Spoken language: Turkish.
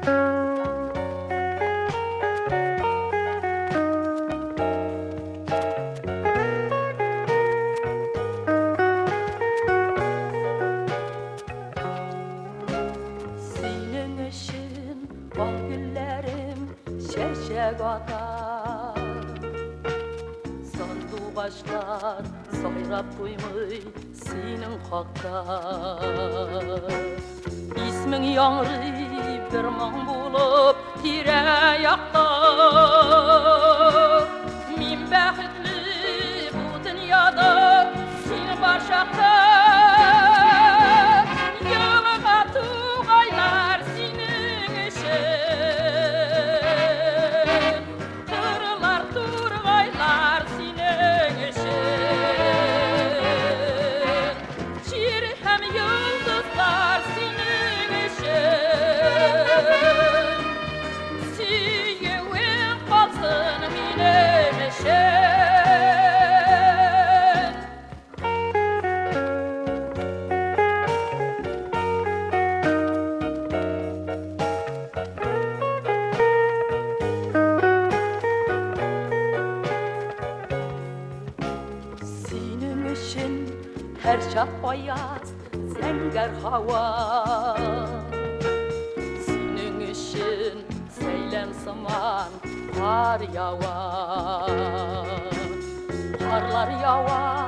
Senin için bal güllerim çiçek atar, sandu başlar sayrap duymuy senin hakka. İsmin yanrı bir man bulup tire-yakta. Min bəxtli bu dünyada seni başaqda. Yılığa tuğaylar senin için, kırılar turgaylar senin için. Çir hem yıldızlar senin için. Siyevin kalsın benim için. Senin için her çap beyaz zenger hava. Senin için seylem saman kar yavar. Karlar yavar